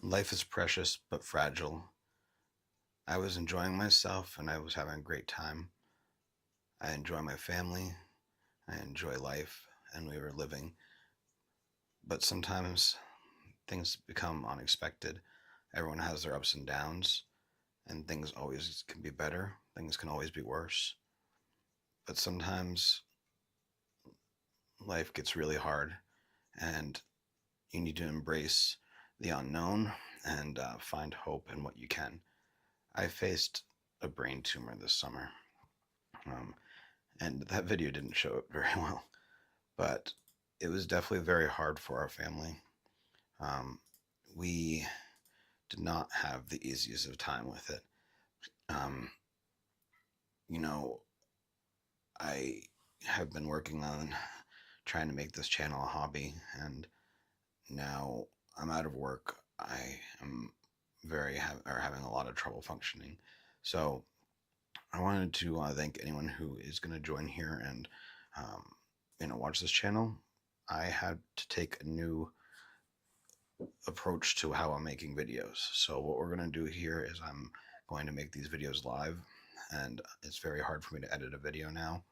Life is precious but fragile. I was enjoying myself and I was having a great time. I enjoy my family. I enjoy life, and we were living. But sometimes things become unexpected. Everyone has their ups and downs, and things always can be better. Things can always be worse. But sometimes life gets really hard, and you need to embrace the unknown and find hope in what you can. I faced a brain tumor this summer. Um, and that video didn't show it very well, but it was definitely very hard for our family. Um, we did not have the easiest of time with it. Um, you know, I have been working on trying to make this channel a hobby, and now I'm out of work. I am having a lot of trouble functioning. So I wanted to thank anyone who is going to join here and um, watch this channel. I had to take a new approach to how I'm making videos. So what we're going to do here is I'm going to make these videos live, and it's very hard for me to edit a video now.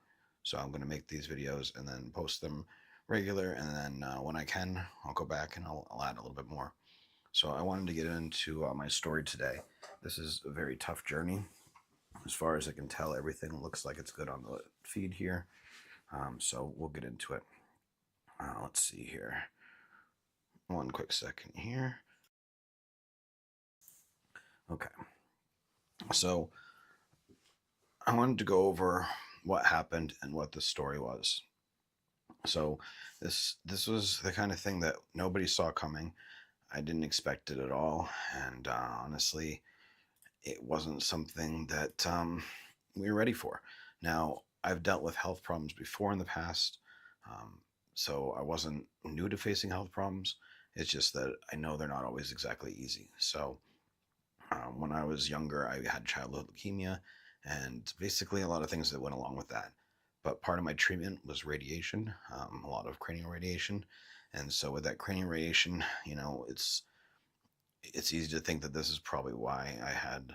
So I'm going to make these videos and then post them regular, and then when I can, I'll go back and I'll add a little bit more. So I wanted to get into my story today. This is a very tough journey. As far as I can tell, everything looks like it's good on the feed here. So we'll get into it. Let's see here. One quick second here. Okay. So I wanted to go over what happened and what the story was. So this was the kind of thing that nobody saw coming. I didn't expect it at all, and honestly, it wasn't something that we were ready for. Now, I've dealt with health problems before in the past, um, so I wasn't new to facing health problems. It's just that I know they're not always exactly easy. So when I was younger, I had childhood leukemia and basically a lot of things that went along with that. But part of my treatment was radiation, a lot of cranial radiation. And so with that cranial radiation, it's easy to think that this is probably why I had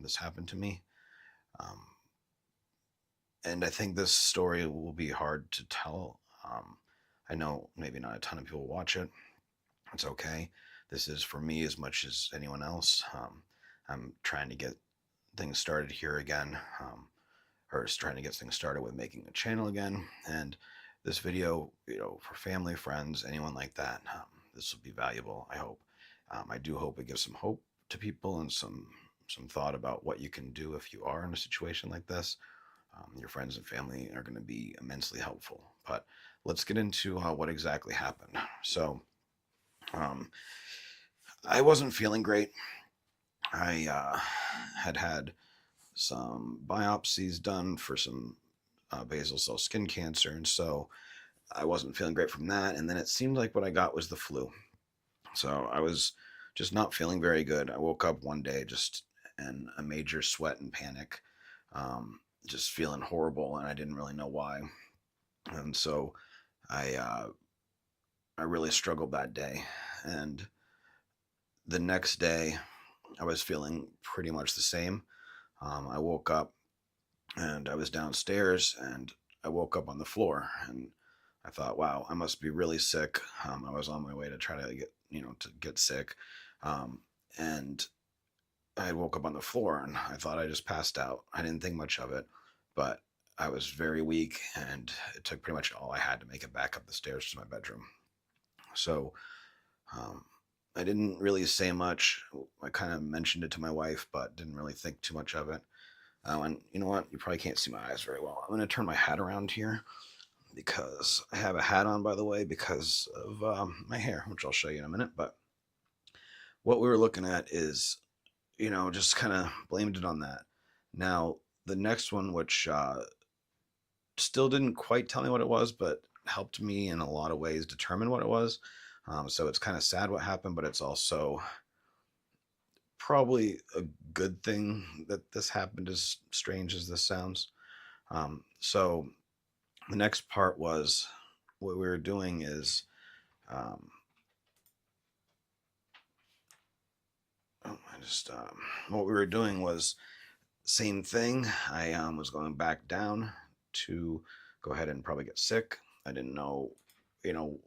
this happen to me. Um, and I think this story will be hard to tell. I know maybe not a ton of people watch it. It's okay. This is for me as much as anyone else. I'm trying to get things started here again, or is trying to get things started with making a channel again. And this video, for family, friends, anyone like that, this will be valuable. I hope. I do hope it gives some hope to people and some thought about what you can do if you are in a situation like this. Your friends and family are going to be immensely helpful. But let's get into what exactly happened. So, um, I wasn't feeling great. I had some biopsies done for some basal cell skin cancer, and so I wasn't feeling great from that. And then it seemed like what I got was the flu. So I was just not feeling very good. I woke up one day just in a major sweat and panic, just feeling horrible, and I didn't really know why. And so I uh, I really struggled that day. And the next day, I was feeling pretty much the same. I woke up and I was downstairs and I woke up on the floor and I thought, wow, I must be really sick. I was on my way to try to get sick. Um, and I woke up on the floor and I thought I just passed out. I didn't think much of it, but I was very weak and it took pretty much all I had to make it back up the stairs to my bedroom. So um, I didn't really say much. I kind of mentioned it to my wife, but didn't really think too much of it. And you know what? You probably can't see my eyes very well. I'm going to turn my hat around here because I have a hat on, by the way, because of my hair, which I'll show you in a minute. But what we were looking at is, just kind of blamed it on that. Now, the next one, which still didn't quite tell me what it was, but helped me in a lot of ways determine what it was. So it's kind of sad what happened, but it's also probably a good thing that this happened, as strange as this sounds. So the next part was what we were doing is um, Just what we were doing was same thing. I was going back down to go ahead and probably get sick. I didn't know,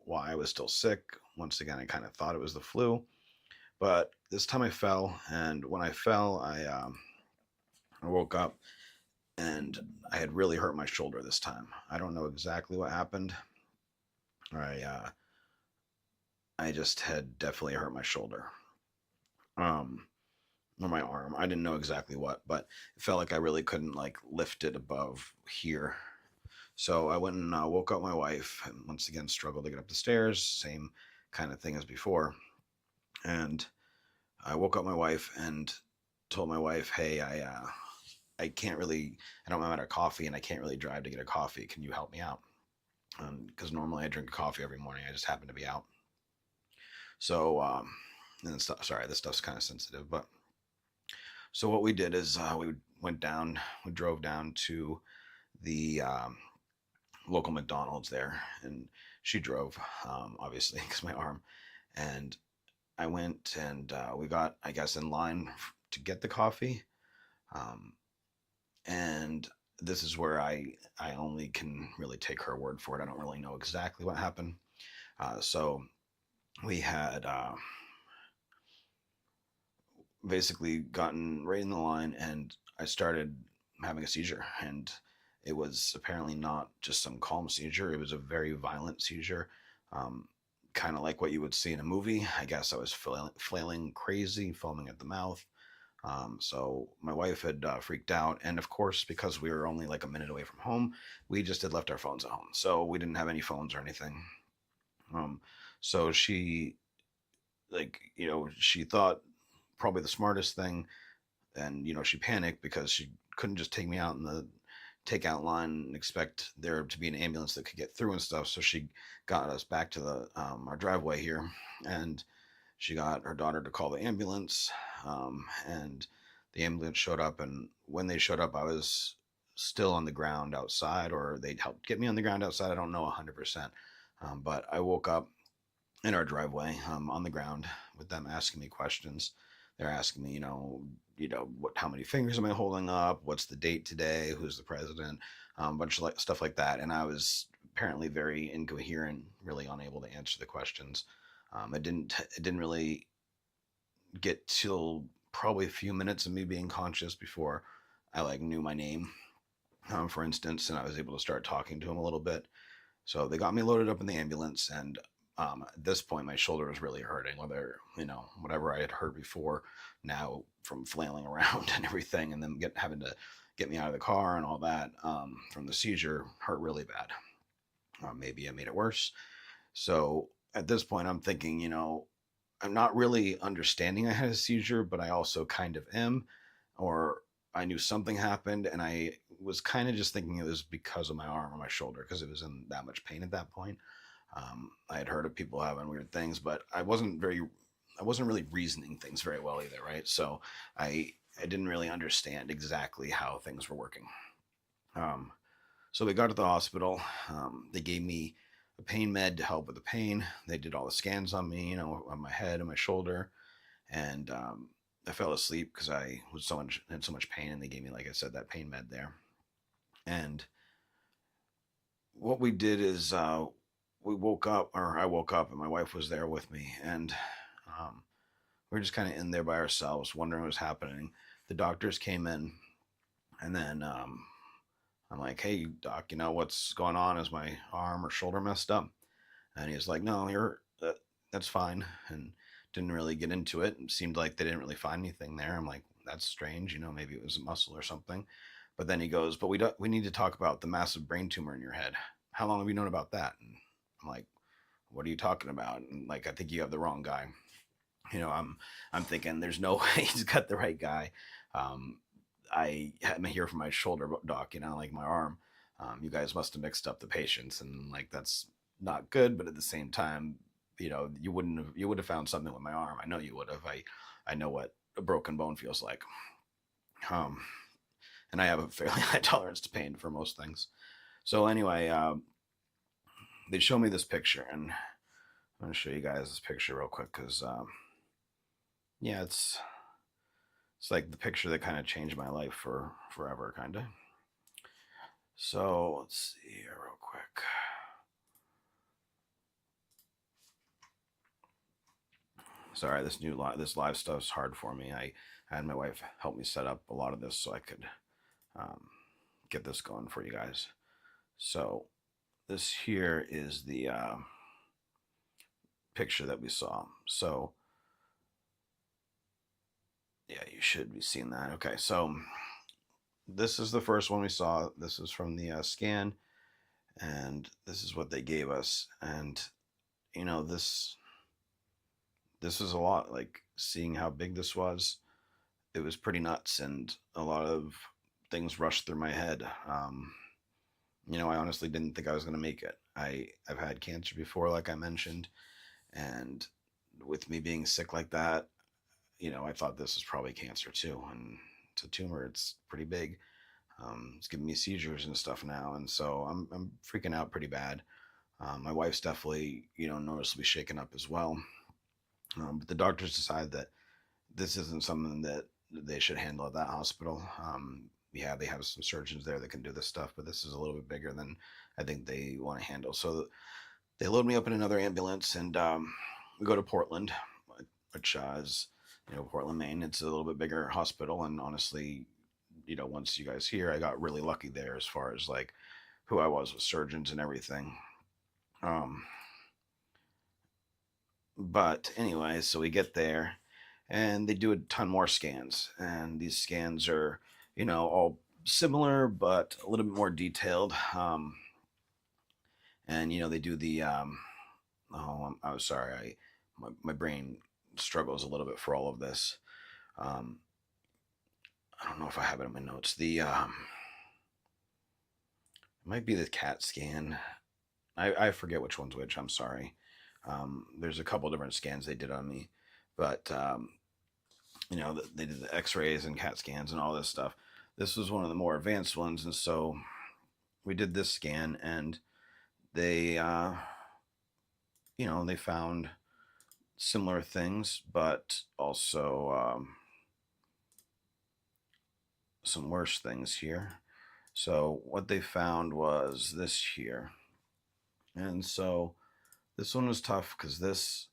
why I was still sick. Once again, I kind of thought it was the flu, but this time I fell, and when I fell, I woke up and I had really hurt my shoulder this time. I don't know exactly what happened. I I just had definitely hurt my shoulder. Um, or my arm. I didn't know exactly what, but it felt like I really couldn't like lift it above here. So I went and woke up my wife, and once again struggled to get up the stairs. Same kind of thing as before. And I woke up my wife and told my wife, "Hey, I can't really. I don't know how to coffee, and I can't really drive to get a coffee. Can you help me out? Because normally I drink coffee every morning. I just happen to be out. So and stuff. Sorry, this stuff's kind of sensitive, but so what we did is we went down. We drove down to the local McDonald's there, and she drove, obviously, because my arm. And I went and we got, I guess, in line to get the coffee. Um, and this is where I only can really take her word for it. I don't really know exactly what happened. So we had basically gotten right in the line, and I started having a seizure. And it was apparently not just some calm seizure, it was a very violent seizure. Um, kind of like what you would see in a movie. I guess I was flailing crazy, foaming at the mouth. So my wife had freaked out, and of course, because we were only like a minute away from home, we just had left our phones at home, so we didn't have any phones or anything. Um, so she, like, she thought probably the smartest thing, and she panicked because she couldn't just take me out in the takeout line and expect there to be an ambulance that could get through and stuff. So she got us back to the our driveway here, and she got her daughter to call the ambulance, and the ambulance showed up. And when they showed up, I was still on the ground outside, or they helped get me on the ground outside. I don't know 100%, but I woke up in our driveway, on the ground, with them asking me questions. They're asking me, how many fingers am I holding up? What's the date today? Who's the president? A bunch of stuff like that. And I was apparently very incoherent, really unable to answer the questions. It didn't really get till probably a few minutes of me being conscious before I like knew my name, for instance, and I was able to start talking to him a little bit. So they got me loaded up in the ambulance, and at this point, my shoulder was really hurting. Whatever I had hurt before, now from flailing around and everything, and then having to get me out of the car and all that, from the seizure, hurt really bad. Maybe I made it worse. So at this point, I'm thinking, I'm not really understanding I had a seizure, but I also kind of am, or I knew something happened, and I was kind of just thinking it was because of my arm or my shoulder because it was in that much pain at that point. I had heard of people having weird things, but I wasn't really reasoning things very well either, right? So I didn't really understand exactly how things were working. Um, so we got to the hospital. They gave me a pain med to help with the pain. They did all the scans on me, on my head and my shoulder, and I fell asleep because I was had so much pain, and they gave me, like I said, that pain med there. And what we did is we woke up, or I woke up, and my wife was there with me, and we were just kind of in there by ourselves, wondering what was happening. The doctors came in, and then I'm like, "Hey, doc, what's going on? Is my arm or shoulder messed up?" And he was like, "No, that's fine," and didn't really get into it. It seemed like they didn't really find anything there. I'm like, "That's strange. Maybe it was a muscle or something." But then he goes, "But we need to talk about the massive brain tumor in your head. How long have you known about that?" And I'm like, "What are you talking about?" And like, I think you have the wrong guy. I'm thinking there's no way he's got the right guy. Um, I'm here for my shoulder doc, like my arm. You guys must have mixed up the patients, and like that's not good. But at the same time, you would have found something with my arm. I know you would have. I know what a broken bone feels like. Um, and I have a fairly high tolerance to pain for most things. So anyway, they show me this picture, and I'm going to show you guys this picture real quick because, yeah, It's like the picture that kind of changed my life for forever, kind of. So let's see here real quick. Sorry, this live stuff is hard for me. I had my wife help me set up a lot of this so I could um, get this going for you guys. So this here is the picture that we saw. So yeah, you should be seeing that. Okay, so this is the first one we saw. This is from the scan, and this is what they gave us. And you know, this is a lot. Like seeing how big this was, it was pretty nuts, and a lot of things rushed through my head. I honestly didn't think I was going to make it. I've had cancer before, like I mentioned, and with me being sick like that, I thought this was probably cancer too, and it's a tumor. It's pretty big. It's giving me seizures and stuff now, and so I'm freaking out pretty bad. My wife's definitely noticeably shaken up as well. But the doctors decided that this isn't something that they should handle at that hospital. Yeah, they have some surgeons there that can do this stuff, but this is a little bit bigger than I think they want to handle. So they load me up in another ambulance, and we go to Portland, which is Portland, Maine. It's a little bit bigger hospital, and honestly, once you guys hear, I got really lucky there as far as like who I was with surgeons and everything. Um, but anyway, so we get there, and they do a ton more scans, and these scans are all similar but a little bit more detailed. And they do the oh, I'm sorry, my brain struggles a little bit for all of this. um, I don't know if I have it in my notes. It might be the CAT scan. I forget which one's which. I'm sorry. There's a couple different scans they did on me, but they did the X-rays and CAT scans and all this stuff. This was one of the more advanced ones, and so we did this scan, and they they found similar things, but also some worse things here. So what they found was this here, and so this one was tough because this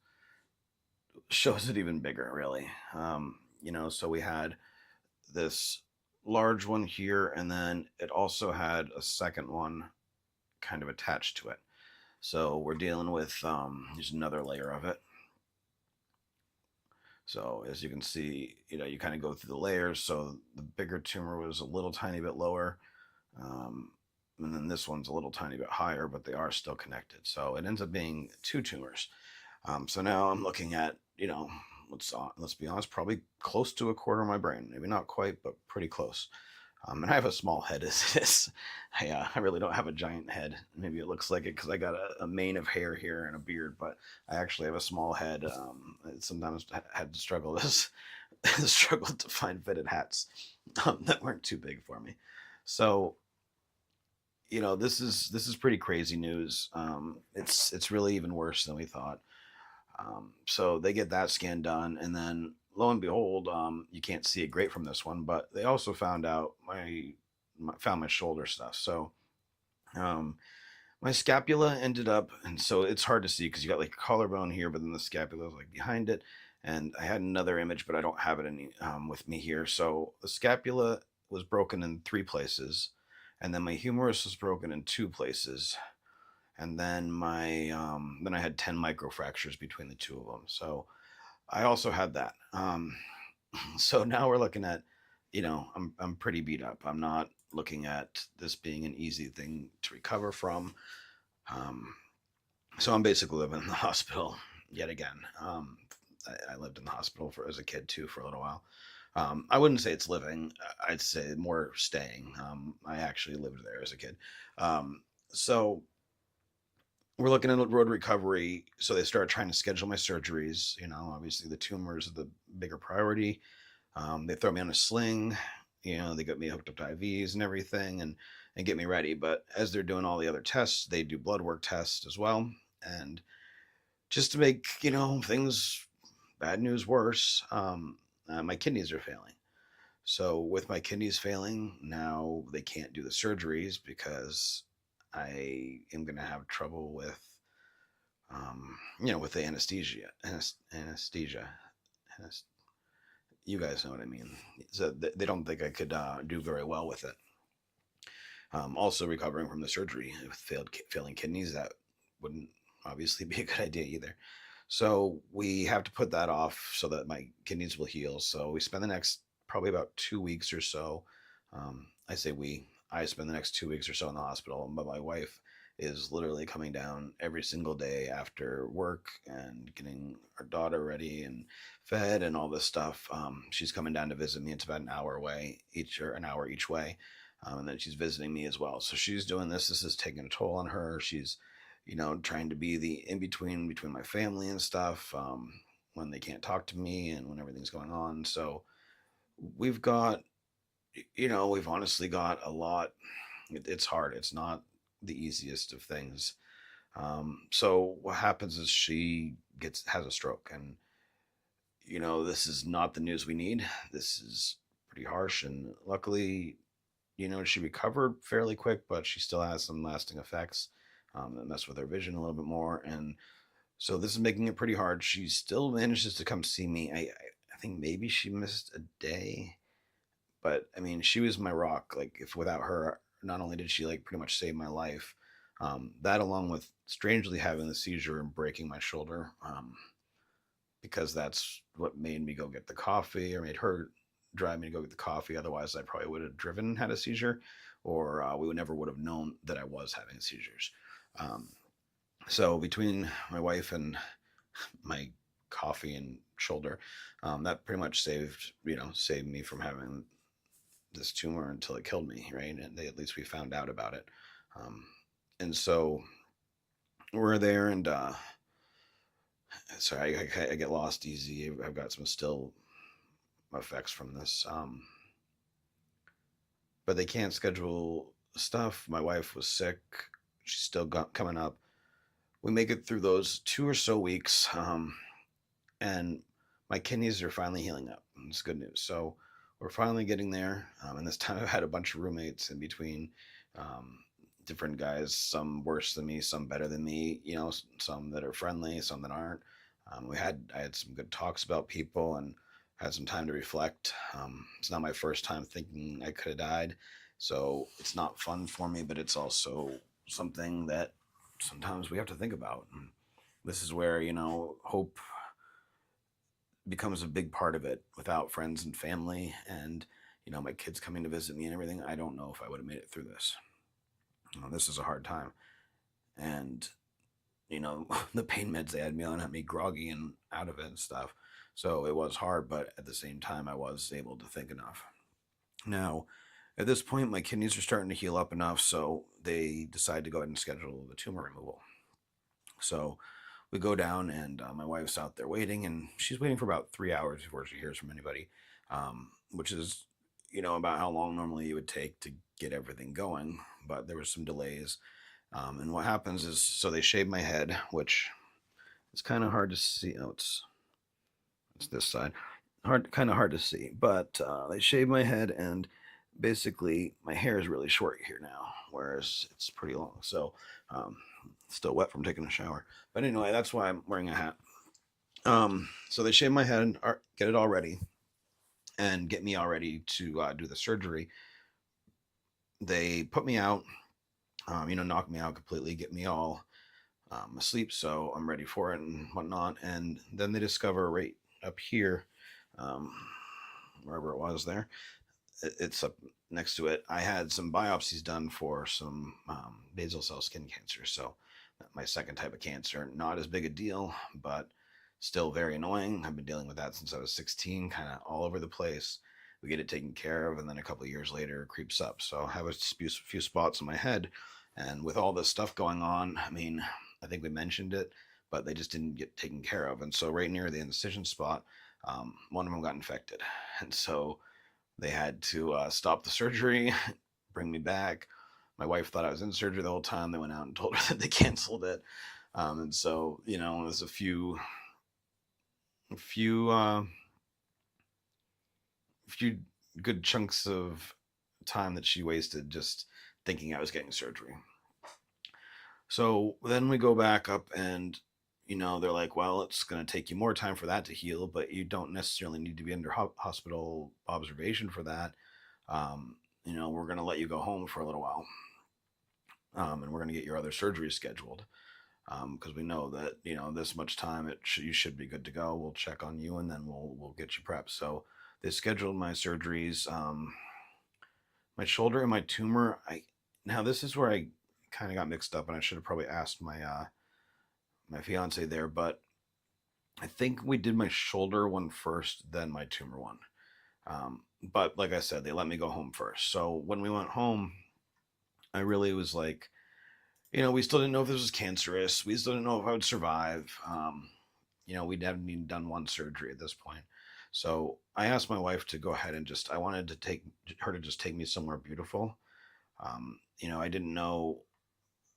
shows it even bigger, really. So we had this large one here, and then it also had a second one kind of attached to it. So we're dealing with there's another layer of it. So as you can see, you kind of go through the layers. So the bigger tumor was a little tiny bit lower, um, and then this one's a little tiny bit higher, but they are still connected. So it ends up being two tumors. So now I'm looking at, let's be honest, probably close to a quarter of my brain. Maybe not quite, but pretty close. And I have a small head as it is. I really don't have a giant head. Maybe it looks like it because I got a mane of hair here and a beard, but I actually have a small head. Sometimes I had to struggle struggled to find fitted hats that weren't too big for me. So this is pretty crazy news. It's really even worse than we thought. So they get that scan done, and then lo and behold, you can't see it great from this one, but they also found out found my shoulder stuff. So um, my scapula ended up, and so it's hard to see because you got like a collarbone here, but then the scapula is like behind it. And I had another image, but I don't have it any with me here. So the scapula was broken in three places, and then my humerus was broken in two places, and then then I had 10 microfractures between the two of them. So I also had that. So now we're looking at, I'm pretty beat up. I'm not looking at this being an easy thing to recover from. Um, so I'm basically living in the hospital yet again. I lived in the hospital as a kid too for a little while. I wouldn't say it's living. I'd say more staying. I actually lived there as a kid. So we're looking at road recovery. So they started trying to schedule my surgeries. Obviously the tumors are the bigger priority. They throw me on a sling. They got me hooked up to IVs and everything, and get me ready. But as they're doing all the other tests, they do blood work tests as well. And just to make things bad news worse, my kidneys are failing. So with my kidneys failing, now they can't do the surgeries because I am going to have trouble with, with the anesthesia. Anesthesia. You guys know what I mean. So they don't think I could do very well with it. Also, recovering from the surgery with failing kidneys, that wouldn't obviously be a good idea either. So we have to put that off so that my kidneys will heal. So we spend the next probably about 2 weeks or so. I say we. I spend the next 2 weeks or so in the hospital, but my wife is literally coming down every single day after work and getting our daughter ready and fed and all this stuff. She's coming down to visit me. It's about an hour away each, or an hour each way, and then she's visiting me as well. So she's doing this. This is taking a toll on her. She's, trying to be the in between my family and stuff, when they can't talk to me and when everything's going on. So we've got, we've honestly got a lot. It's hard. It's not the easiest of things. So what happens is she has a stroke, and this is not the news we need. This is pretty harsh, and luckily, she recovered fairly quick, but she still has some lasting effects that mess with her vision a little bit more. And so this is making it pretty hard. She still manages to come see me. I think maybe she missed a day, but I mean, she was my rock. Like, if without her, not only did she like pretty much save my life, that along with strangely having the seizure and breaking my shoulder, because that's what made me go get the coffee, or made her drive me to go get the coffee. Otherwise, I probably would have driven, had a seizure, or we would never would have known that I was having seizures. Um, so between my wife and my coffee and shoulder, that pretty much saved me from having this tumor until it killed me, right? And at least we found out about it. Um, and so we're there, and sorry, I get lost easy. I've got some still effects from this. But they can't schedule stuff. My wife was sick. She's still coming up. We make it through those 2 or so weeks, and my kidneys are finally healing up. It's good news. So we're finally getting there. And this time I've had a bunch of roommates in between, um, different guys, some worse than me, some better than me, some that are friendly, some that aren't. I had some good talks about people and had some time to reflect. It's not my first time thinking I could have died, so it's not fun for me, but it's also something that sometimes we have to think about. And this is where, hope becomes a big part of it. Without friends and family and, my kids coming to visit me and everything, I don't know if I would have made it through this. This is a hard time. And, the pain meds they had me on had me groggy and out of it and stuff. So it was hard, but at the same time, I was able to think enough. Now, at this point, my kidneys are starting to heal up enough, so they decide to go ahead and schedule the tumor removal. So we go down, and my wife's out there waiting, and she's waiting for about 3 hours before she hears from anybody, which is, about how long normally it would take to get everything going. But there was some delays. And what happens is, so they shave my head, which is kind of hard to see. Oh, it's this side. Kind of hard to see. But they shave my head, and basically my hair is really short here now, whereas it's pretty long. So still wet from taking a shower. But anyway, that's why I'm wearing a hat. So they shave my head, get it all ready, and get me all ready to do the surgery. They put me out, knock me out completely, get me all asleep, so I'm ready for it and whatnot. And then they discover right up here, um, wherever it was there, it's up next to it. I had some biopsies done for some basal cell skin cancer. So my second type of cancer, not as big a deal, but still very annoying. I've been dealing with that since I was 16, kind of all over the place. We get it taken care of, and then a couple of years later, it creeps up. So I have a few spots in my head, and with all this stuff going on, I mean, I think we mentioned it, but they just didn't get taken care of. And so right near the incision spot, one of them got infected, and so they had to stop the surgery, bring me back. My wife thought I was in surgery the whole time. They went out and told her that they canceled it. And so, there's a few good chunks of time that she wasted just thinking I was getting surgery. So then we go back up, and they're like, well, it's going to take you more time for that to heal, but you don't necessarily need to be under hospital observation for that. We're going to let you go home for a little while, and we're going to get your other surgery scheduled, because we know that this much time you should be good to go. We'll check on you, and then we'll get you prepped. So they scheduled my surgeries, my shoulder and my tumor. I Now this is where I kind of got mixed up, and I should have probably asked my fiance there, but I think we did my shoulder one first, then my tumor one. But like I said, they let me go home first. So when we went home, I really was like, we still didn't know if this was cancerous. We still didn't know if I would survive. We'd haven't even done one surgery at this point. So I asked my wife to go ahead and I wanted to take her to just take me somewhere beautiful. I didn't know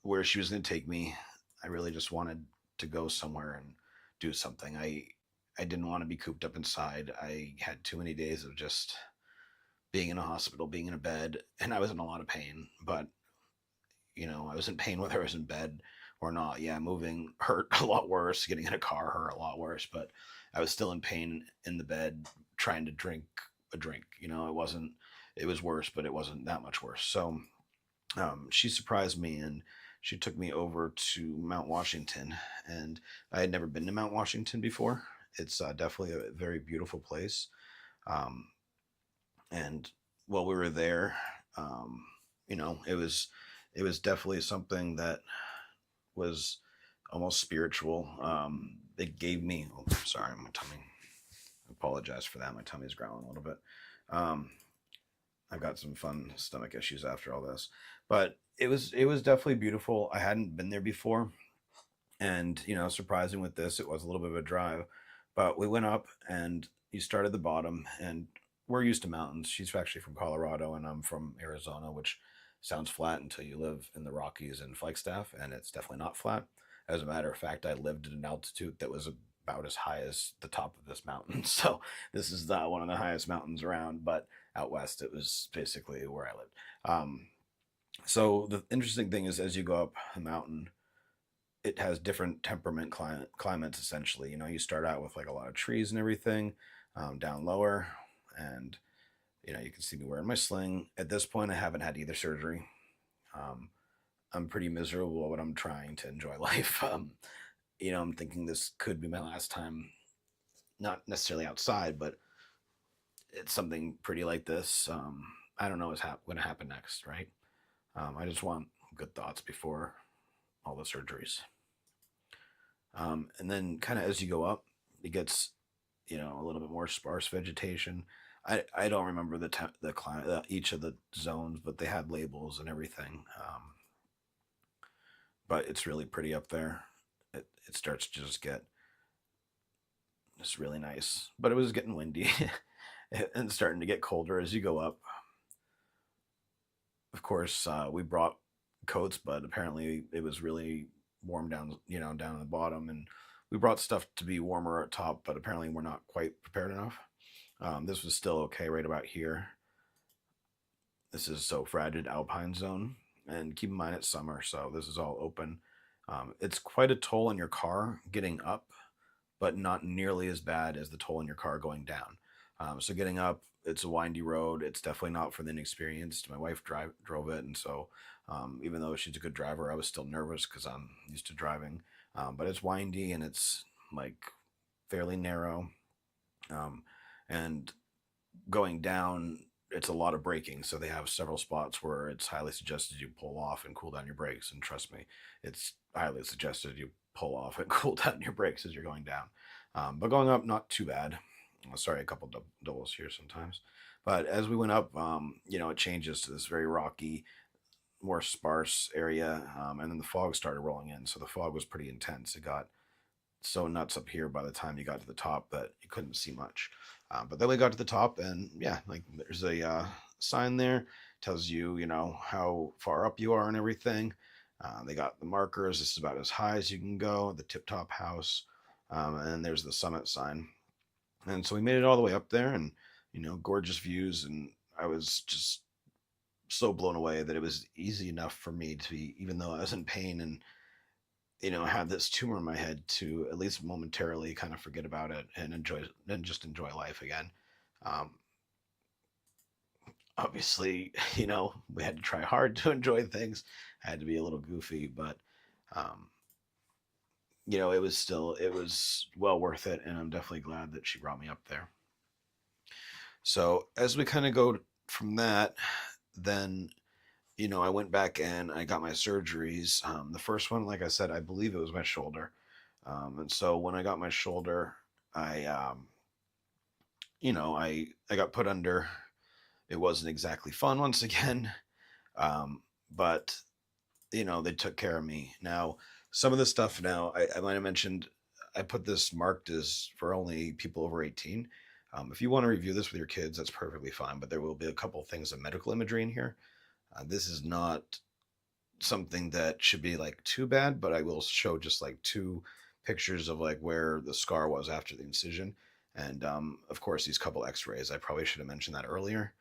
where she was going to take me. I really just wanted to go somewhere and do something. I didn't want to be cooped up inside. I had too many days of just being in a hospital, being in a bed, and I was in a lot of pain. But I was in pain whether I was in bed or not. Yeah, moving hurt a lot worse. Getting in a car hurt a lot worse. But I was still in pain in the bed trying to drink a drink. It wasn't. It was worse, but it wasn't that much worse. So she surprised me, and she took me over to Mount Washington. And I had never been to Mount Washington before. It's definitely a very beautiful place. Um, and while we were there, um, it was definitely something that was almost spiritual. It gave me. Oh, sorry, my tummy. I apologize for that. My tummy's growling a little bit. Um, I've got some fun stomach issues after all this, but it was definitely beautiful. I hadn't been there before, and surprising with this, it was a little bit of a drive, but we went up, and you started at the bottom, and we're used to mountains. She's actually from Colorado, and I'm from Arizona, which sounds flat until you live in the Rockies and Flagstaff, and it's definitely not flat. As a matter of fact, I lived at an altitude that was about as high as the top of this mountain. So this is one of the highest mountains around, but out west it was basically where I lived. So the interesting thing is, as you go up a mountain, it has different temperament climates essentially. You start out with like a lot of trees and everything, down lower, and you can see me wearing my sling. At this point, I haven't had either surgery. Um, I'm pretty miserable, but I'm trying to enjoy life. I'm thinking this could be my last time, not necessarily outside, but it's something pretty like this. I don't know what's going to happen next, right? I just want good thoughts before all the surgeries. And then, kind of as you go up, it gets a little bit more sparse vegetation. I don't remember the climate, each of the zones, but they had labels and everything. But it's really pretty up there. It starts to just get just really nice, but it was getting windy and starting to get colder as you go up. Of course, we brought coats, but apparently it was really warm down at the bottom, and we brought stuff to be warmer at top, but apparently we're not quite prepared enough. This was still okay right about here. This is so fragile alpine zone, and keep in mind it's summer, so this is all open. It's quite a toll on your car getting up, but not nearly as bad as the toll on your car going down. So getting up, it's a windy road. It's definitely not for the inexperienced. My wife drove it, and so even though she's a good driver, I was still nervous because I'm used to driving. But it's windy, and it's like fairly narrow, um, and going down, it's a lot of braking. So they have several spots where it's highly suggested you pull off and cool down your brakes. And trust me, it's highly suggested you pull off and cool down your brakes as you're going down. But going up, not too bad. Sorry, a couple doubles here sometimes. But as we went up, it changes to this very rocky, more sparse area, and then the fog started rolling in. So the fog was pretty intense. It got so nuts up here by the time you got to the top that you couldn't see much. But then we got to the top, and yeah, like there's a sign there, tells you, how far up you are and everything. They got the markers. This is about as high as you can go, the tip top house. And then there's the summit sign. And so we made it all the way up there, and gorgeous views, and I was just so blown away that it was easy enough for me to be, even though I was in pain and have this tumor in my head, to at least momentarily kind of forget about it and just enjoy life again. Um, Obviously, we had to try hard to enjoy things. I had to be a little goofy, but um, it was well worth it, and I'm definitely glad that she brought me up there. So as we kind of go from that, then I went back and I got my surgeries. The first one, like I said, I believe it was my shoulder. And so when I got my shoulder, I, I got put under. It wasn't exactly fun once again, but they took care of me. Now, some of the stuff now, I might have mentioned, I put this marked as for only people over 18. If you want to review this with your kids, that's perfectly fine. But there will be a couple of things of medical imagery in here. This is not something that should be like too bad, but I will show just like two pictures of like where the scar was after the incision. And of course, these couple x rays. I probably should have mentioned that earlier,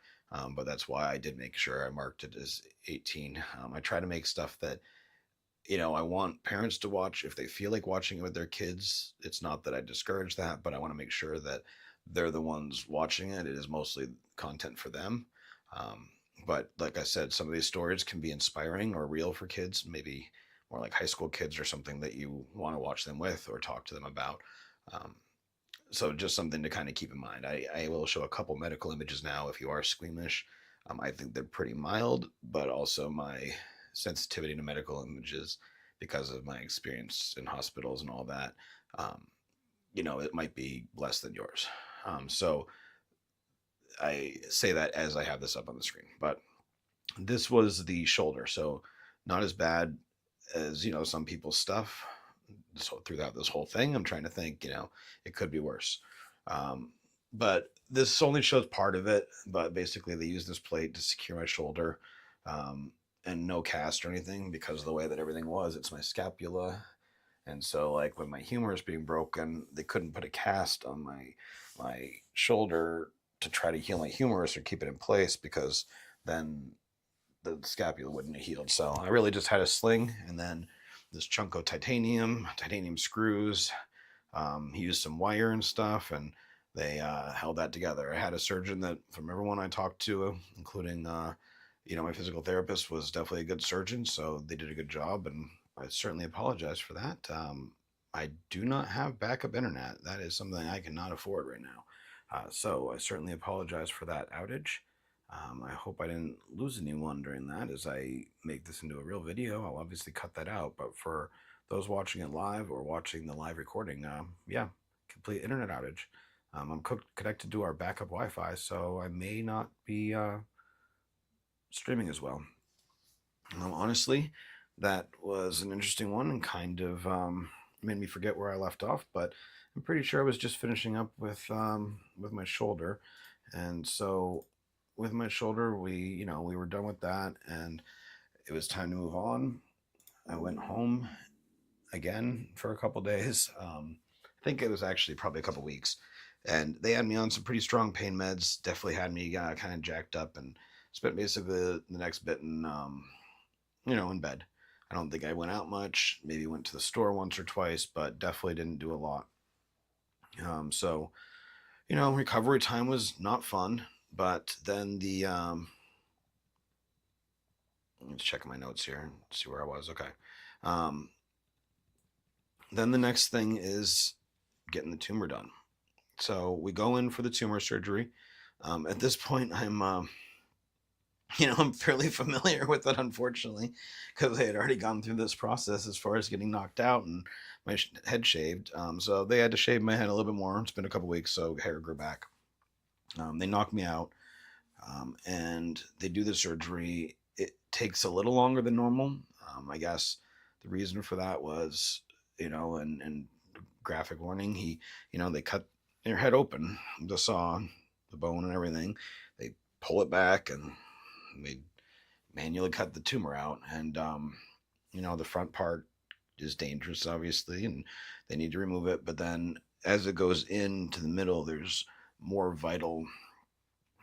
but that's why I did make sure I marked it as 18. I try to make stuff that I want parents to watch if they feel like watching it with their kids. It's not that I discourage that, but I want to make sure that they're the ones watching it. It is mostly content for them. Um, but like I said, some of these stories can be inspiring or real for kids, maybe more like high school kids or something that you want to watch them with or talk to them about. Um, so just something to kind of keep in mind. I will show a couple medical images now if you are squeamish. I think they're pretty mild, but also my sensitivity to medical images, because of my experience in hospitals and all that, um, it might be less than yours. So I say that as I have this up on the screen, but this was the shoulder. So not as bad as, some people's stuff. So throughout this whole thing, I'm trying to think, it could be worse. Um, but this only shows part of it. But basically, they use this plate to secure my shoulder, um, and no cast or anything because of the way that everything was. It's my scapula, and so like when my humerus being broken, they couldn't put a cast on my shoulder to try to heal my humerus or keep it in place, because then the scapula wouldn't have healed. So I really just had a sling and then this chunk of titanium screws. He used some wire and stuff, and they held that together. I had a surgeon that, from everyone I talked to, including my physical therapist, was definitely a good surgeon. So they did a good job, and I certainly apologize for that. I do not have backup internet. That is something I cannot afford right now. So I certainly apologize for that outage. I hope I didn't lose anyone during that. As I make this into a real video, I'll obviously cut that out. But for those watching it live or watching the live recording, yeah, complete internet outage. I'm connected to our backup Wi-Fi, so I may not be streaming as well. Honestly, that was an interesting one and kind of made me forget where I left off. But I'm pretty sure I was just finishing up with my shoulder, and so with my shoulder, we were done with that, and it was time to move on. I went home again for a couple days. I think it was actually probably a couple weeks, and they had me on some pretty strong pain meds. Definitely had me kind of jacked up, and spent basically the next bit in bed. I don't think I went out much. Maybe went to the store once or twice, but definitely didn't do a lot. So recovery time was not fun. But then let's check my notes here and see where I was. Okay. Um, then the next thing is getting the tumor done. So we go in for the tumor surgery. At this point, I'm fairly familiar with it, unfortunately, because I had already gone through this process as far as getting knocked out and my head shaved. So they had to shave my head a little bit more. It's been a couple weeks, so hair grew back. They knocked me out, and they do the surgery. It takes a little longer than normal. I guess the reason for that was, and graphic warning, they cut your head open, the saw, the bone and everything. They pull it back and they manually cut the tumor out. And, the front part is dangerous, obviously, and they need to remove it. But then as it goes into the middle, there's more vital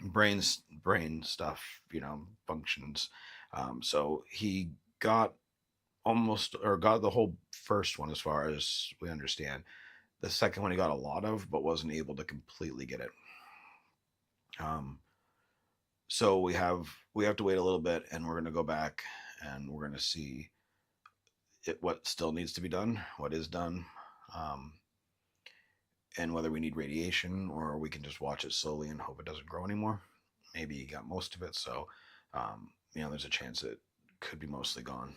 brain stuff, functions. So he got got the whole first one as far as we understand. The second one he got a lot of, but wasn't able to completely get it. Um, so we have to wait a little bit, and we're gonna go back and we're gonna see what still needs to be done, what is done, um, and whether we need radiation or we can just watch it slowly and hope it doesn't grow anymore. Maybe he got most of it, so there's a chance it could be mostly gone.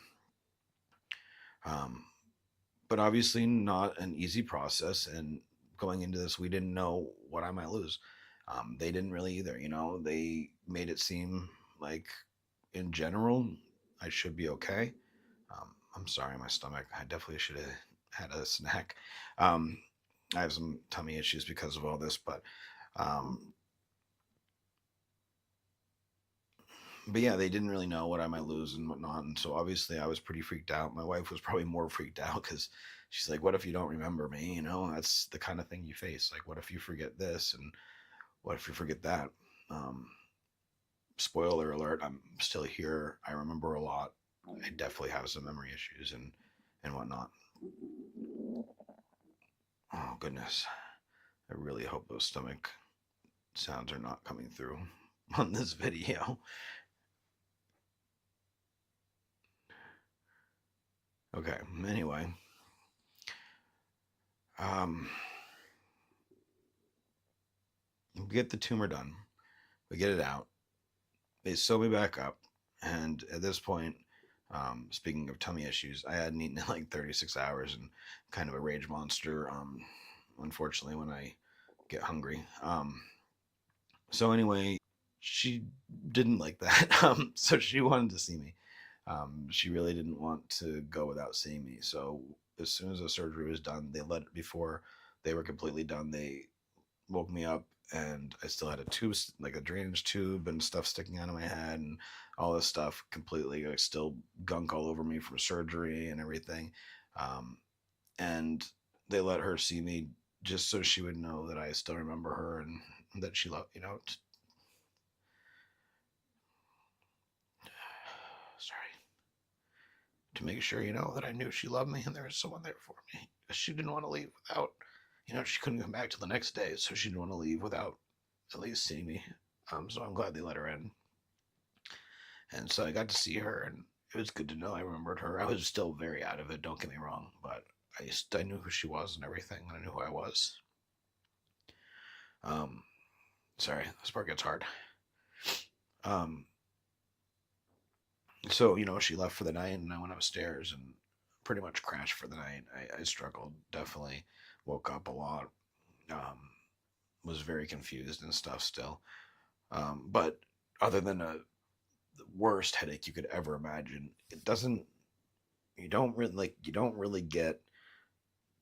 Um, but obviously not an easy process. And going into this, we didn't know what I might lose. They didn't really either. They made it seem like, in general, I should be okay. I'm sorry, my stomach. I definitely should have had a snack. Um, I have some tummy issues because of all this, um, but yeah, they didn't really know what I might lose and whatnot. And so obviously I was pretty freaked out. My wife was probably more freaked out because she's like, what if you don't remember me? That's the kind of thing you face. Like, what if you forget this? And what if you forget that? Um, Spoiler alert, I'm still here. I remember a lot. I definitely have some memory issues and whatnot. Oh, goodness. I really hope those stomach sounds are not coming through on this video. Okay, anyway. Um, we get the tumor done. We get it out. They sew me back up. And at this point, speaking of tummy issues, I hadn't eaten in like 36 hours and kind of a rage monster, unfortunately, when I get hungry. So anyway, she didn't like that. So she wanted to see me. She really didn't want to go without seeing me. So as soon as the surgery was done, before they were completely done, they woke me up, and I still had a tube, like a drainage tube and stuff sticking out of my head and all this stuff completely, like, still gunk all over me from surgery and everything. Um, and they let her see me just so she would know that I still remember her and that she loved, sorry, to make sure, that I knew she loved me and there was someone there for me. She didn't want to leave without, she couldn't come back till the next day, so she didn't want to leave without at least seeing me. So I'm glad they let her in. And so I got to see her, and it was good to know I remembered her. I was still very out of it, don't get me wrong, but I knew who she was and everything, and I knew who I was. Um, Sorry, this part gets hard. Um, so, she left for the night, and I went upstairs and pretty much crashed for the night. I struggled, definitely. Woke up a lot. Um, was very confused and stuff still. But other than the worst headache you could ever imagine, it doesn't you don't really get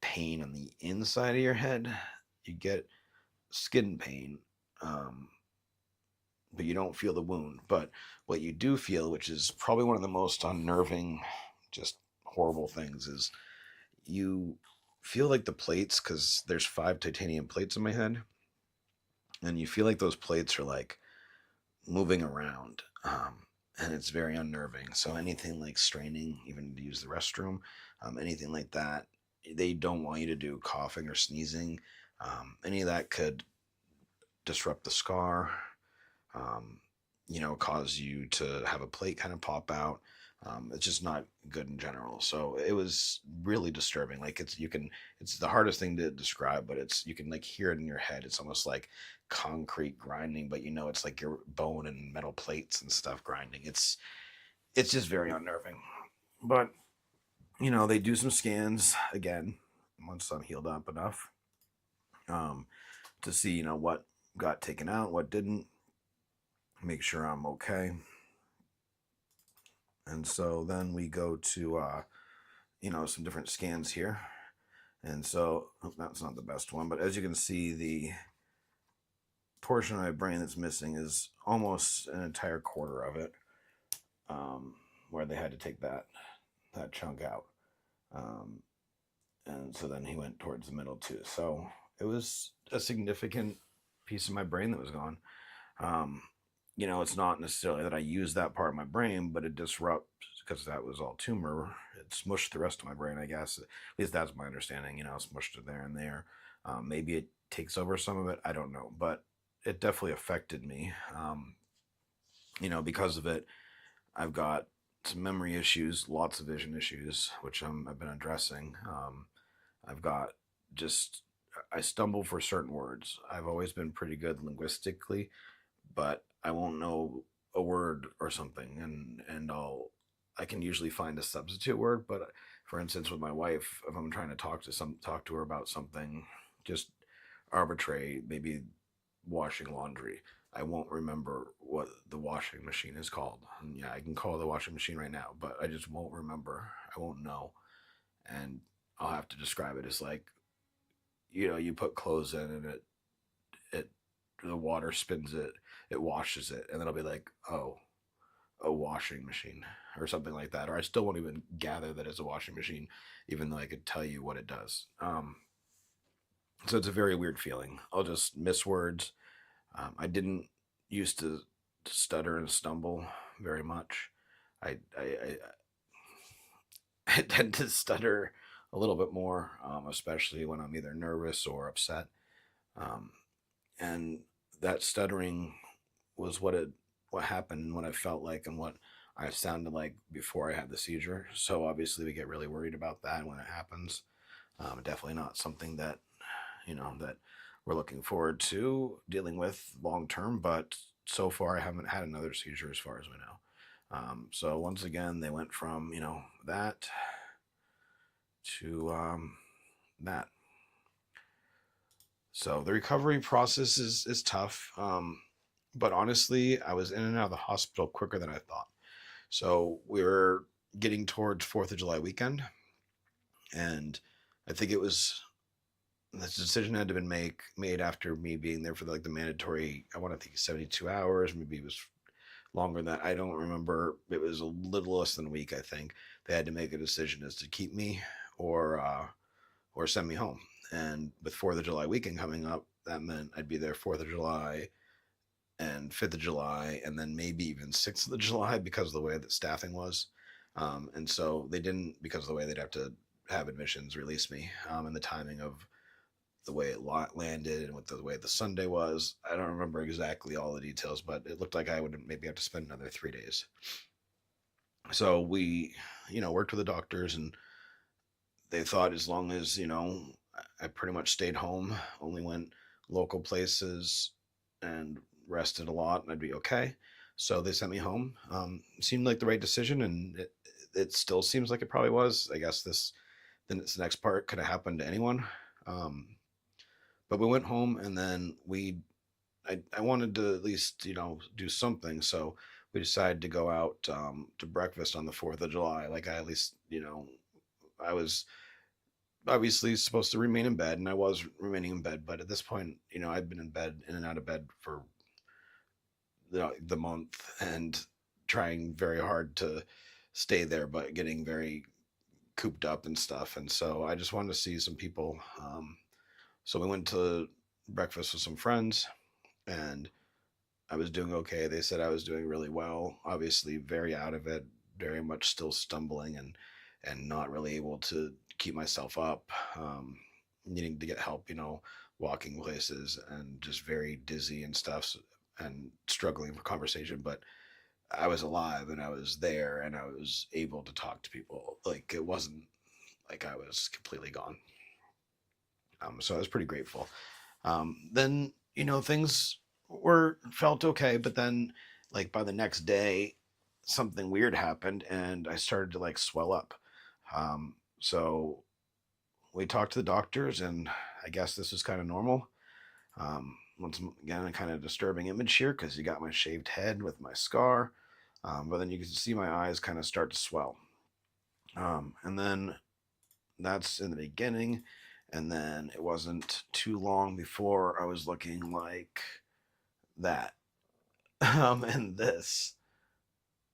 pain on the inside of your head. You get skin pain, um, but you don't feel the wound. But what you do feel, which is probably one of the most unnerving, just horrible things, is you feel like the plates, because there's 5 titanium plates in my head, and you feel like those plates are like moving around. And it's very unnerving. So anything like straining, even to use the restroom, anything like that, they don't want you to do coughing or sneezing. Any of that could disrupt the scar, um, cause you to have a plate kind of pop out. It's just not good in general. So it was really disturbing. Like, it's the hardest thing to describe, but you can like hear it in your head. It's almost like concrete grinding, but it's like your bone and metal plates and stuff grinding. It's just very unnerving. But they do some scans again once I'm healed up enough, um, to see what got taken out, what didn't, make sure I'm okay. And so then we go to some different scans here. And so that's not the best one, but as you can see, the portion of my brain that's missing is almost an entire quarter of it, where they had to take that chunk out. Um, and so then he went towards the middle too. So it was a significant piece of my brain that was gone. Um, it's not necessarily that I use that part of my brain, but it disrupts because that was all tumor. It smushed the rest of my brain, I guess. At least that's my understanding. Smushed it there and there. Maybe it takes over some of it. I don't know, but it definitely affected me. Because of it, I've got some memory issues, lots of vision issues, which I've been addressing. I've got just I stumble for certain words. I've always been pretty good linguistically, but I won't know a word or something, and I can usually find a substitute word. But for instance, with my wife, if I'm trying to talk to her about something, just arbitrary, maybe washing laundry, I won't remember what the washing machine is called. And yeah, I can call the washing machine right now, but I just won't remember. I won't know, and I'll have to describe it as like you put clothes in and it the water spins it, it washes it, and then I'll be like, oh, a washing machine or something like that. Or I still won't even gather that it's a washing machine, even though I could tell you what it does. So it's a very weird feeling. I'll just miss words. I didn't used to stutter and stumble very much. I I tend to stutter a little bit more, especially when I'm either nervous or upset. Um, and that stuttering was what happened, what I felt like, and what I sounded like before I had the seizure. So obviously, we get really worried about that when it happens. Definitely not something that we're looking forward to dealing with long term. But so far, I haven't had another seizure as far as we know. So once again, they went from that to that. So the recovery process is tough. But honestly, I was in and out of the hospital quicker than I thought. So we were getting towards Fourth of July weekend, and I think it was this decision had to been made after me being there for the mandatory. I want to think 72 hours, maybe it was longer than that. I don't remember. It was a little less than a week. I think they had to make a decision as to keep me or uh, or send me home. And with Fourth of July weekend coming up, that meant I'd be there Fourth of July and 5th of July, and then maybe even 6th of July because of the way that staffing was. And so they didn't, because of the way they'd have to have admissions release me, and the timing of the way it landed and with the way the Sunday was. I don't remember exactly all the details, but it looked like I would maybe have to spend another 3 days. So we, worked with the doctors, and they thought as long as, I pretty much stayed home, only went local places and rested a lot, and I'd be okay. So they sent me home. Seemed like the right decision, and it still seems like it probably was. I guess this next part could have happened to anyone. Um, but we went home, and then I wanted to at least do something, so we decided to go out to breakfast on the 4th of July. Like I at least I was obviously supposed to remain in bed, and I was remaining in bed. But at this point, I'd been in and out of bed for the month, and trying very hard to stay there, but getting very cooped up and stuff. And so I just wanted to see some people. So we went to breakfast with some friends, and I was doing okay. They said I was doing really well. Obviously, very out of it, very much still stumbling and not really able to keep myself up. Needing to get help, walking places, and just very dizzy and stuff, and struggling for conversation. But I was alive, and I was there, and I was able to talk to people. Like it wasn't like I was completely gone. So I was pretty grateful. Then things were felt okay, but then like by the next day, something weird happened, and I started to like swell up. So we talked to the doctors, and I guess this is kind of normal. Once again, a kind of disturbing image here because you got my shaved head with my scar, but then you can see my eyes kind of start to swell. And then that's in the beginning. And then it wasn't too long before I was looking like that, and this.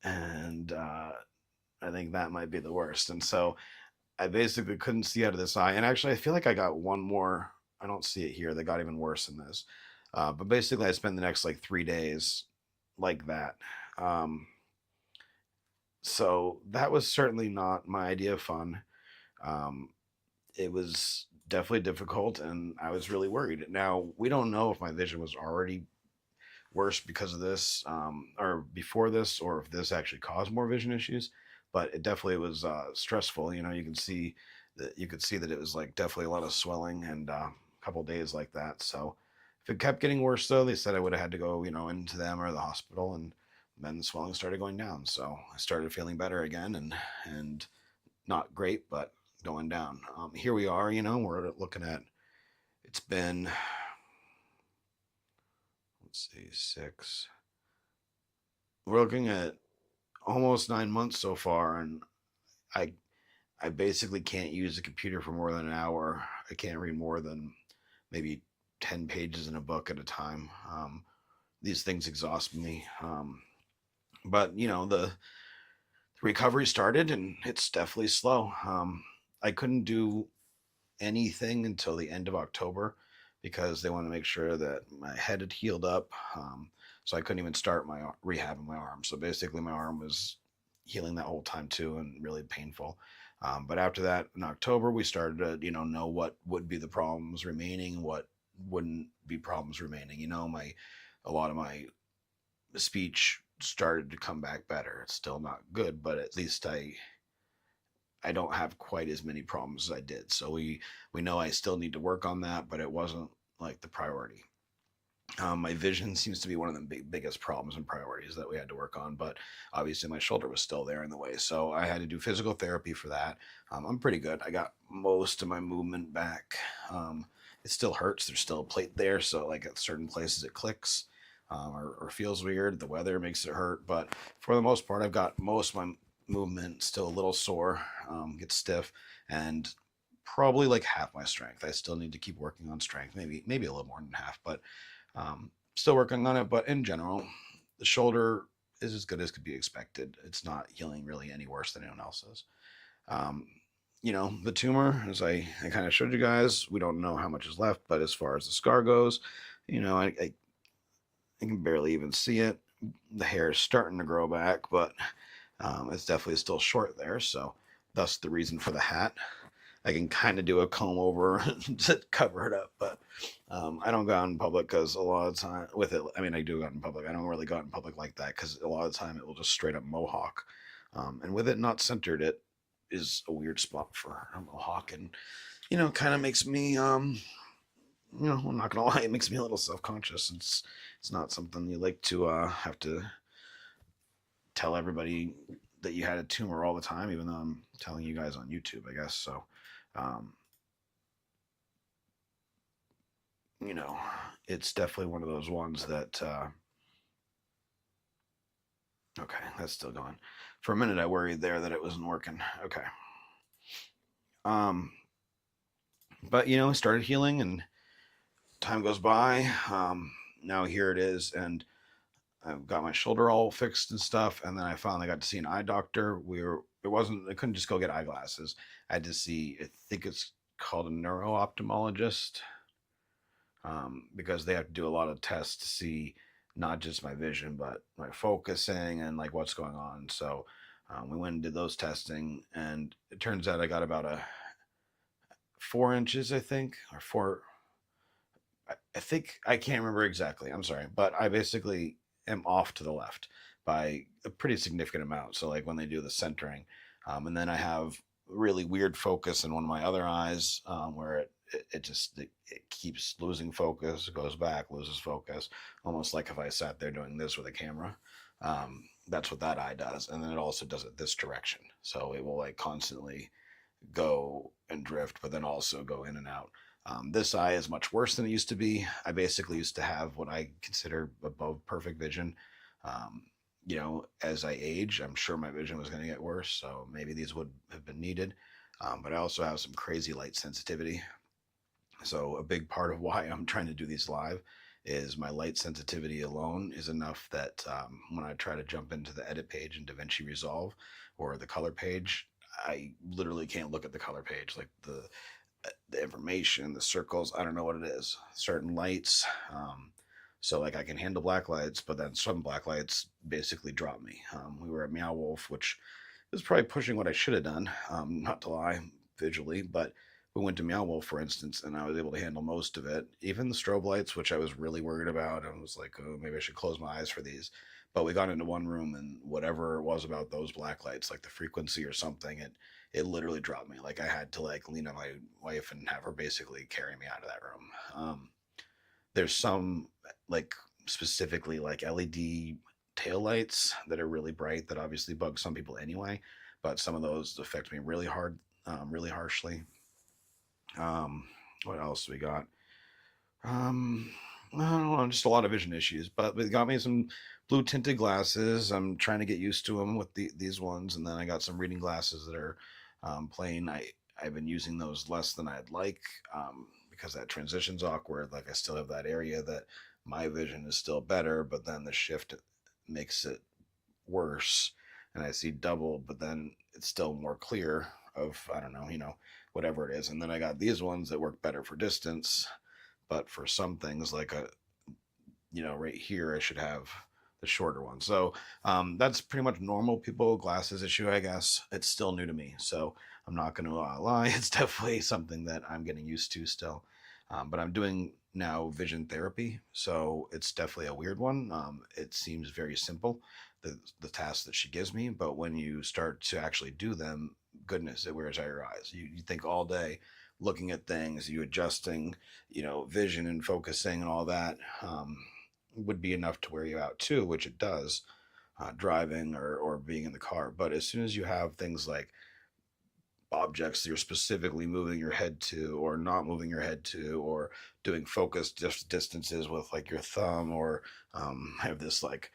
And I think that might be the worst. And so I basically couldn't see out of this eye. And actually, I feel like I got one more. I don't see it here. They got even worse than this. But basically, I spent the next like 3 days like that. Um, so that was certainly not my idea of fun. Um, it was definitely difficult, and I was really worried. Now, we don't know if my vision was already worse because of this, or before this, or if this actually caused more vision issues. But it definitely was stressful. You know, you could see that it was like definitely a lot of swelling and a couple days like that. So if it kept getting worse, though, they said I would have had to go, into them or the hospital, and then the swelling started going down. So I started feeling better again, and not great, but going down. Here we are. We're looking at, it's been, let's see, six. We're looking at almost 9 months so far, and I I basically can't use the computer for more than an hour. I can't read more than maybe 10 pages in a book at a time. These things exhaust me. But the recovery started, and it's definitely slow. I couldn't do anything until the end of October because they wanted to make sure that my head had healed up. So I couldn't even start my rehab of my arm. So basically, my arm was healing that whole time too, and really painful. But after that, in October, we started to know what would be the problems remaining, what wouldn't be problems remaining. A lot of my speech started to come back better. It's still not good, but at least I don't have quite as many problems as I did. So we know I still need to work on that, but it wasn't like the priority. My vision seems to be one of the biggest problems and priorities that we had to work on, but obviously my shoulder was still there in the way. So I had to do physical therapy for that. I'm pretty good. I got most of my movement back. It still hurts. There's still a plate there. So, like at certain places, it clicks, or feels weird. The weather makes it hurt. But for the most part, I've got most of my movement still a little sore, gets stiff, and probably like half my strength. I still need to keep working on strength, maybe a little more than half, but still working on it. But in general, the shoulder is as good as could be expected. It's not healing really any worse than anyone else's. Um, the tumor, as I kind of showed you guys, we don't know how much is left, but as far as the scar goes, I can barely even see it. The hair is starting to grow back, but it's definitely still short there. So, thus the reason for the hat. I can kind of do a comb over to cover it up, but I don't go out in public because a lot of the time with it, I mean, I do go out in public. I don't really go out in public like that because a lot of the time it will just straight up mohawk. And with it not centered, it is a weird spot for a mohawk, and kind of makes me, I'm not gonna lie, it makes me a little self conscious. It's not something you like to have to tell everybody that you had a tumor all the time, even though I'm telling you guys on YouTube, I guess. So, um, you know, it's definitely one of those ones that, okay, that's still going. For a minute, I worried there that it wasn't working. Okay. Um, but, it started healing, and time goes by. Now here it is. And I've got my shoulder all fixed and stuff. And then I finally got to see an eye doctor. I couldn't just go get eyeglasses. I had to see, I think it's called a neuro-ophthalmologist, because they have to do a lot of tests to see not just my vision, but my focusing and like what's going on. So we went and did those testing, and it turns out I got about a 4 inches, I think, or four. I think I can't remember exactly. I'm sorry, but I basically am off to the left by a pretty significant amount. So like when they do the centering, and then I have really weird focus in one of my other eyes, where it keeps losing focus, goes back, loses focus, almost like if I sat there doing this with a camera. That's what that eye does, and then it also does it this direction. So it will like constantly go and drift, but then also go in and out. This eye is much worse than it used to be. I basically used to have what I consider above perfect vision. Um, as I age, I'm sure my vision was going to get worse, so maybe these would have been needed. But I also have some crazy light sensitivity. So a big part of why I'm trying to do these live is my light sensitivity alone is enough that when I try to jump into the edit page in DaVinci Resolve or the color page, I literally can't look at the color page. Like the information, the circles, I don't know what it is. Certain lights. So like I can handle black lights, but then some black lights basically drop me. We were at Meow Wolf, which is probably pushing what I should have done, not to lie, visually, but we went to Meow Wolf, for instance, and I was able to handle most of it. Even the strobe lights, which I was really worried about. I was like, oh, maybe I should close my eyes for these. But we got into one room, and whatever it was about those black lights, like the frequency or something, it literally dropped me. Like I had to like lean on my wife and have her basically carry me out of that room. There's some like specifically like LED tail lights that are really bright that obviously bug some people anyway, but some of those affect me really hard, really harshly. Um, what else we got? Um, I don't know, just a lot of vision issues, but it got me some blue tinted glasses. I'm trying to get used to them with these ones, and then I got some reading glasses that are plain. I've been using those less than I'd like because that transition's awkward. Like I still have that area that my vision is still better, but then the shift makes it worse, and I see double, but then it's still more clear of I don't know, whatever it is. And then I got these ones that work better for distance, but for some things like right here I should have the shorter one. So that's pretty much normal people glasses issue, I guess. It's still new to me, so I'm not going to lie. It's definitely something that I'm getting used to still. But I'm doing now vision therapy, so it's definitely a weird one. It seems very simple, the tasks that she gives me, but when you start to actually do them, goodness, it wears out your eyes. You think all day looking at things, you adjusting, vision and focusing and all that would be enough to wear you out too, which it does, driving or being in the car. But as soon as you have things like objects that you're specifically moving your head to or not moving your head to, or doing focused distances with like your thumb, or have this like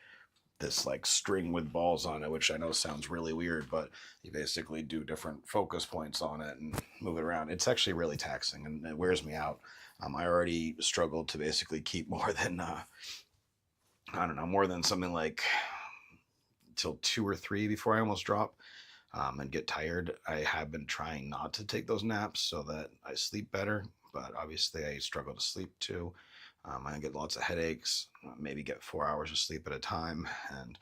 string with balls on it, which I know sounds really weird, but you basically do different focus points on it and move it around. It's actually really taxing and it wears me out. I already struggled to basically keep more than I don't know, more than something like till 2 or 3 before I almost drop and get tired. I have been trying not to take those naps so that I sleep better, but obviously I struggle to sleep too. I get lots of headaches, maybe get 4 hours of sleep at a time, and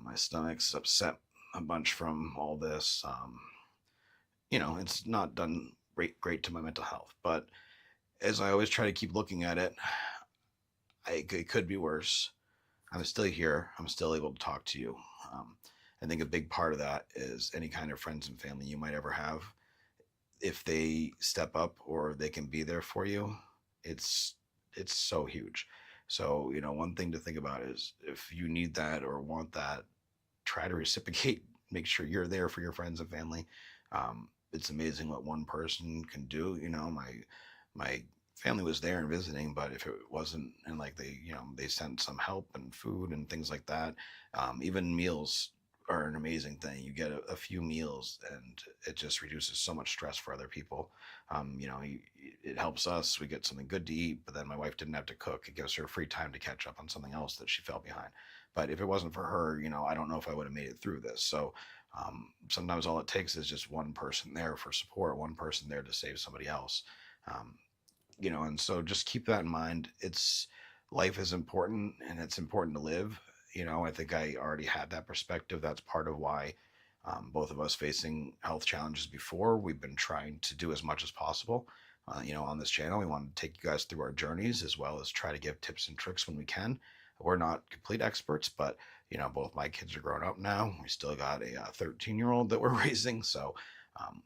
my stomach's upset a bunch from all this. It's not done great to my mental health, but as I always try to keep looking at it, it could be worse. I'm still here. I'm still able to talk to you. Um, I think a big part of that is any kind of friends and family you might ever have. If they step up or they can be there for you, it's it's so huge. So one thing to think about is if you need that or want that, try to reciprocate. Make sure you're there for your friends and family. It's amazing what one person can do. My family was there and visiting, but if it wasn't, and like they sent some help and food and things like that. Even meals are an amazing thing. You get a few meals, and it just reduces so much stress for other people. It helps us. We get something good to eat, but then my wife didn't have to cook. It gives her free time to catch up on something else that she fell behind. But if it wasn't for her, I don't know if I would have made it through this. So sometimes all it takes is just one person there for support, one person there to save somebody else. Um, and so just keep that in mind. It's life is important and it's important to live. I think I already had that perspective. That's part of why both of us facing health challenges before, we've been trying to do as much as possible. On this channel, we want to take you guys through our journeys as well as try to give tips and tricks when we can. We're not complete experts, but both my kids are grown up now. We still got a 13-year-old that we're raising, so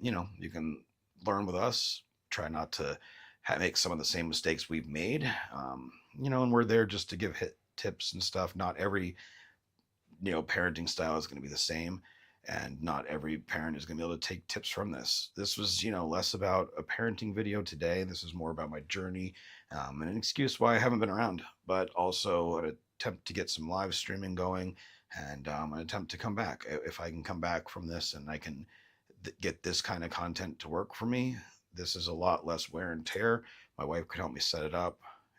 you can learn with us. Try not to make some of the same mistakes we've made, and we're there just to give tips and stuff. Not every parenting style is going to be the same, and not every parent is going to be able to take tips from this. This was less about a parenting video today. This is more about my journey, and an excuse why I haven't been around, but also an attempt to get some live streaming going, and an attempt to come back. If I can come back from this and I can get this kind of content to work for me, this is a lot less wear and tear. My wife could help me set it up,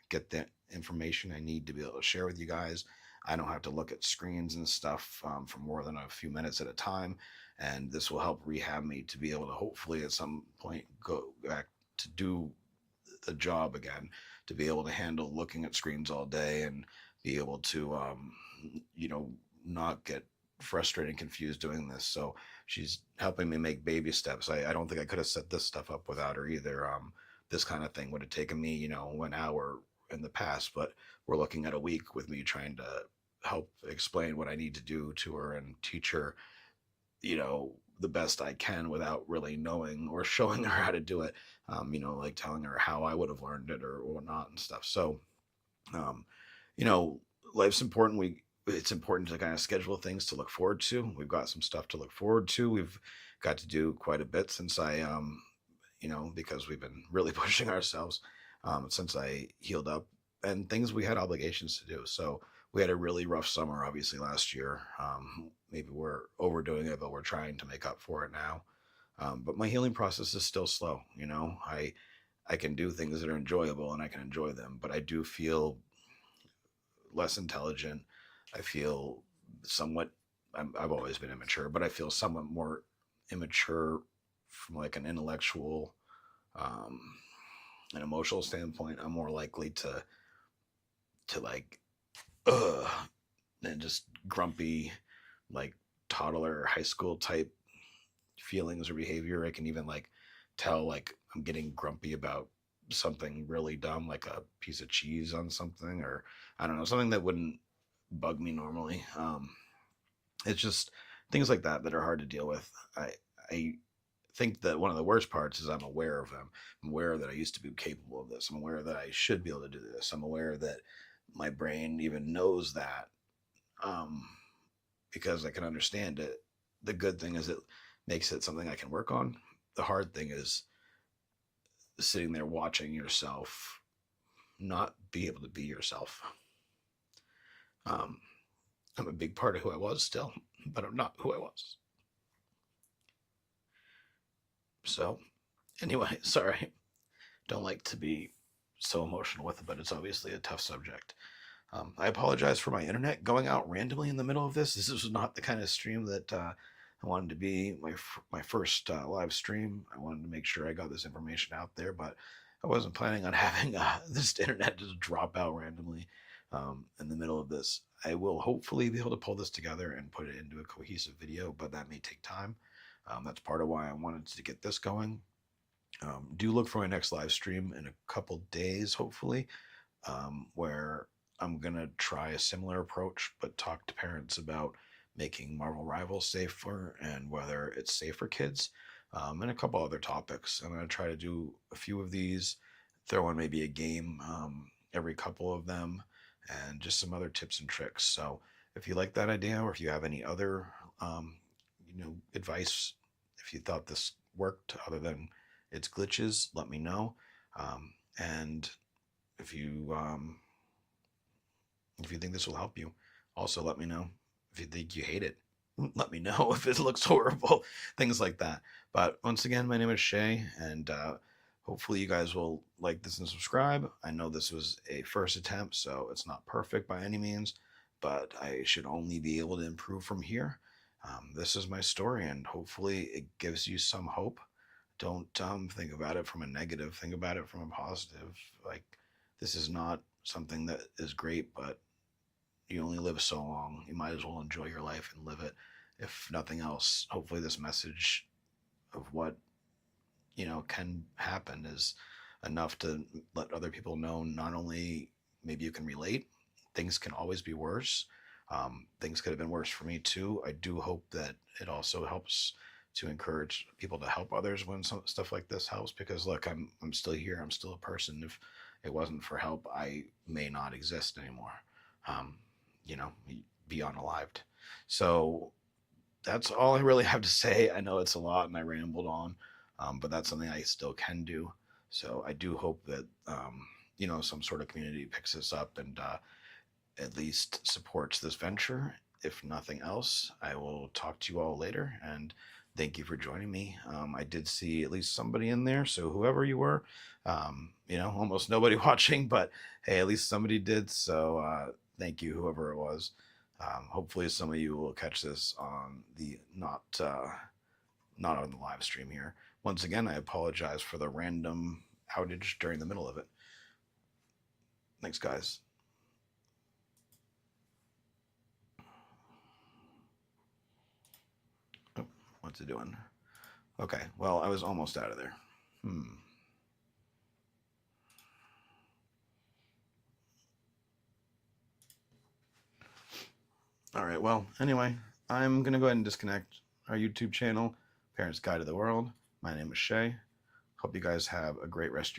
get the information I need to be able to share with you guys. I don't have to look at screens and stuff for more than a few minutes at a time. And this will help rehab me to be able to hopefully at some point go back to do the job again. to be able to handle looking at screens all day and be able to, you know, not get frustrated and confused doing this. So she's helping me make baby steps. I don't think I could have set this stuff up without her either. This kind of thing would have taken me, you know, an hour in the past, but we're looking at a week with me trying to help explain what I need to do to her and teach her, you know, the best I can without really knowing or showing her how to do it. You know, like telling her how I would have learned it or whatnot and stuff. So, um, you know, life's important. It's important to kind of schedule things to look forward to. We've got some stuff to look forward to. We've got to do quite a bit since I, you know, because we've been really pushing ourselves since I healed up and things we had obligations to do. So we had a really rough summer, obviously, last year. Maybe we're overdoing it, but we're trying to make up for it now. But my healing process is still slow. You know, I can do things that are enjoyable and I can enjoy them, but I do feel less intelligent. I feel somewhat. I've always been immature, but I feel somewhat more immature from like an intellectual, um, an emotional standpoint. I'm more likely to like, ugh, and just grumpy, like toddler, high school type feelings or behavior. I can even like tell like I'm getting grumpy about something really dumb, like a piece of cheese on something, or I don't know, something that wouldn't bug me normally. It's just things like that that are hard to deal with. I think that one of the worst parts is I'm aware of them. I'm aware that I used to be capable of this. I'm aware that I should be able to do this. I'm aware that my brain even knows that, um, because I can understand it. The good thing is it makes it something I can work on. The hard thing is sitting there watching yourself not be able to be yourself. Um, I'm a big part of who I was still, but I'm not who I was. So, anyway, sorry. Don't like to be so emotional with it, but it's obviously a tough subject. I apologize for my internet going out randomly in the middle of this. This was not the kind of stream that I wanted to be my first live stream. I wanted to make sure I got this information out there, but I wasn't planning on having this internet just drop out randomly in the middle of this. I will hopefully be able to pull this together and put it into a cohesive video, but that may take time. That's part of why I wanted to get this going. Do look for my next live stream in a couple days, hopefully, where I'm going to try a similar approach, but talk to parents about making Marvel Rivals safer and whether it's safe for kids, and a couple other topics. I'm going to try to do a few of these, throw in maybe a game every couple of them, and just some other tips and tricks. So if you like that idea, or if you have any other, advice, if you thought this worked other than its glitches, let me know. And if you if you think this will help you, also let me know. If you think you hate it, let me know. If it looks horrible, things like that. But once again, my name is Shay, and hopefully you guys will like this and subscribe. I know this was a first attempt, so it's not perfect by any means, but I should only be able to improve from here. This is my story, and hopefully it gives you some hope. Don't think about it from a negative. Think about it from a positive. Like, this is not something that is great, but you only live so long. You might as well enjoy your life and live it. If nothing else, hopefully this message of what, can happen is enough to let other people know not only maybe you can relate, things can always be worse. Things could have been worse for me too. I do hope that it also helps to encourage people to help others when some stuff like this helps, because look, I'm still here. I'm still a person. If it wasn't for help, I may not exist anymore. Um, be unalived. So that's all I really have to say. I know it's a lot and I rambled on, but that's something I still can do. So I do hope that, some sort of community picks this up and at least supports this venture. If nothing else, I will talk to you all later, and thank you for joining me. I did see at least somebody in there, so whoever you were, almost nobody watching, but hey, at least somebody did. So thank you, whoever it was. Hopefully, some of you will catch this on the not on the live stream here. Once again, I apologize for the random outage during the middle of it. Thanks, guys. Oh, what's it doing? Okay, well, I was almost out of there. All right, well, anyway, I'm going to go ahead and disconnect our YouTube channel, Parents Guide to the World. My name is Shay. Hope you guys have a great rest of your